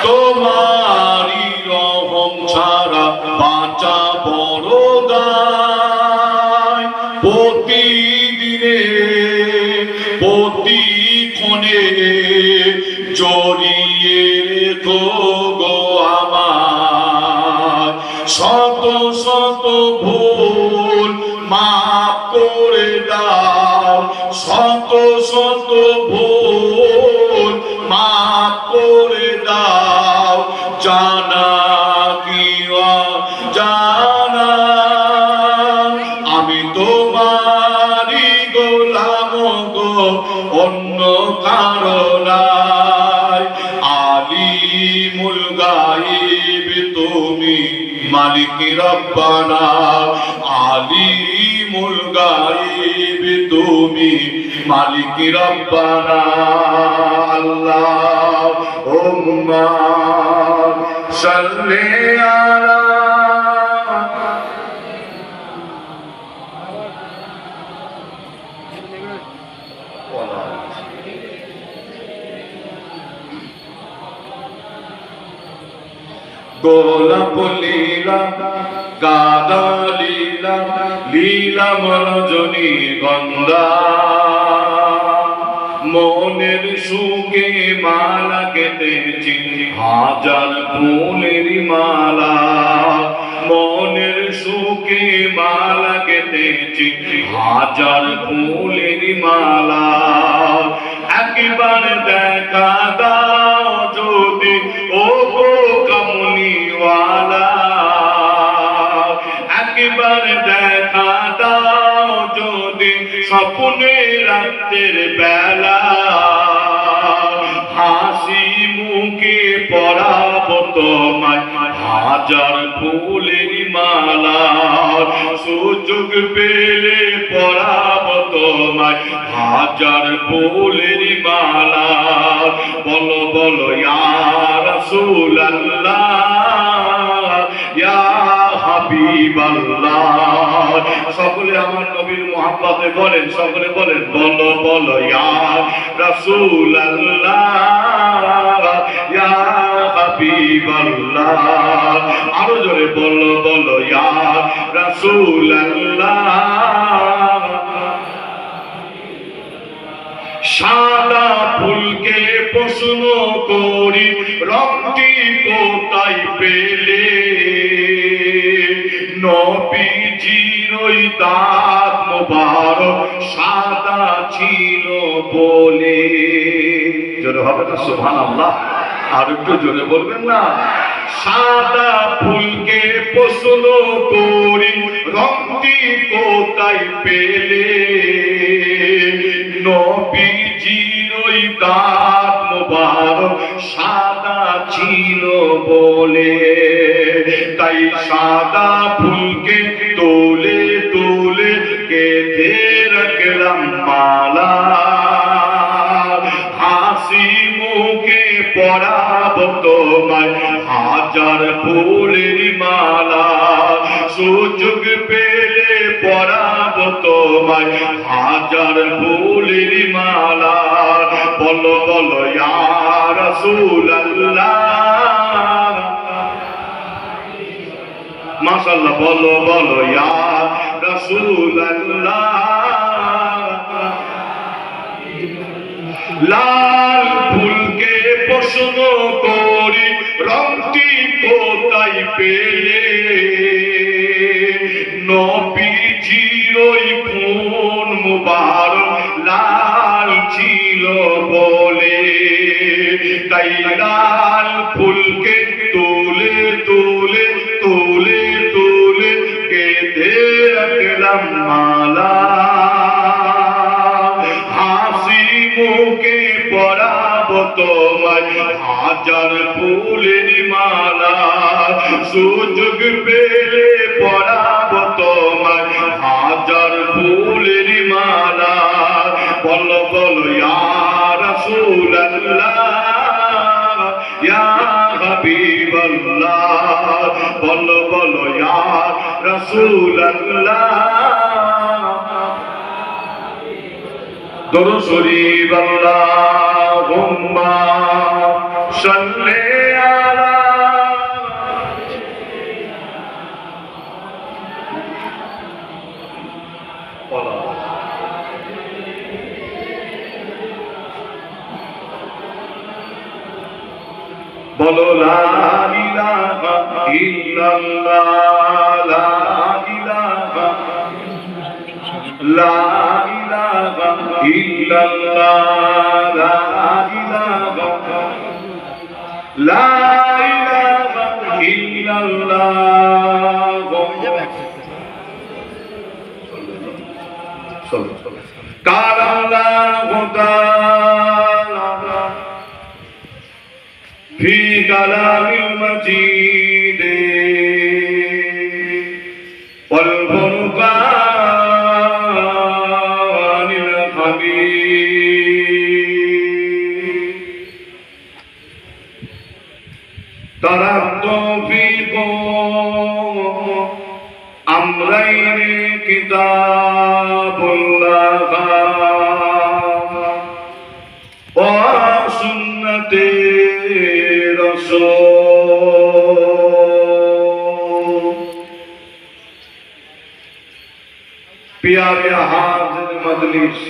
তোমারি রহম ছাড়া বাঁচা বড় দায়। প্রতিদিনে প্রতিক্ষণে জড়িয়ে রেখো গো আমার। শত শত ভুল মাফ করে দাও, শত শত ভুল মাফ করে দাও। জানা কি জানা আমি তোমারই গোলাম গো, অন্য কারণ আলিমুল গায়ব তুমি মালিক রব্বানা। আলিমুল গায়ব তুমি মালিক রব্বানা। আল্লাহুম্মা সাল্লি আলা গোলাপ লীলাম গাঁদা লীলাম লীলাম রজনী গন্ধা। মনের সুখে মালা গেঁথেছি হাজার ফুলের মালা। মনের সুখে মালা গেঁথেছি হাজার ফুলের মালা। একবার দেখা দাও যদি ও গো কামলিওয়ালা। একবার দেখা দাও যদি স্বপ্নে রাতের বেলা। হাসি মুখে পরাবো তোমায় হাজার ফুলের মালা। সুযোগ পেলে পরাবো তোমায় হাজার ফুলের মালা। বলো বলো ইয়া রাসূলুল্লাহ ইয়া হাবিবাল্লাহ। সকলে আমার নবীর মুহাব্বতে বলেন, সকলে বলেন বলো বলো ইয়া রাসূলুল্লাহ ইয়া হাবিবাল্লাহ। আরো জোরে বলো বলো ইয়া রাসূলুল্লাহ। সাদা ফুলকে প্রশ্ন করি রংটি কোথায় পেলে। নবীজির ওই দাঁত মোবারক সাদা ছিল বলে। জোরে হবে না সুবহানাল্লাহ? আর একটু জোরে বলবেন না? সাদা ফুলকে প্রশ্ন করি রংটি কোথায় পেলে। নবীজির ওই দাঁত মোবারক সাদা ছিল বলে। তাই সাদা ফুলকে তোলে তোলে গেঁথে রাখলাম মালা। হাসি মুখে পরাবো তোমায় হাজার ফুলের মালা। সুযোগ পেলে পরাবো তোমায় হাজার ফুলের মালা। বলো বলো ইয়া রাসূলুল্লাহ মাশাআল্লাহ। বলো বলো ইয়া রাসূলুল্লাহ। লাল ফুলকে প্রশ্ন করি রংটি কোথায় পেলে। নবীজির ওই খুন মুবারক লাল ছিল বলে। তাই লাল ফুলকে তুলে তুলে তুলে তুলে গেঁথে রাখলাম মালা। হাসি মুখে পরাবো তোমায় হাজার ফুলের মালা। সুযোগ পেলে পরাবো তোমায় হাজার ফুলের মালা। বলো বলো ইয়া রাসূলুল্লাহ ইয়া হাবিবাল্লাহ। বলো বলো ইয়া রাসূলুল্লাহ। দরুদ শরীফ আল্লাহুম্মা صل على বলো লা ইলাহা ইল্লাল্লাহ লা ইলাহা ইল্লাল্লাহ লা ইলাহা ইল্লাল্লাহ قال الله تعالى في كلام المجيد والفرقان الحميد تركت فيكم أمرين كتاب الله وسنة رسول प्यारे हाजिर मजलिस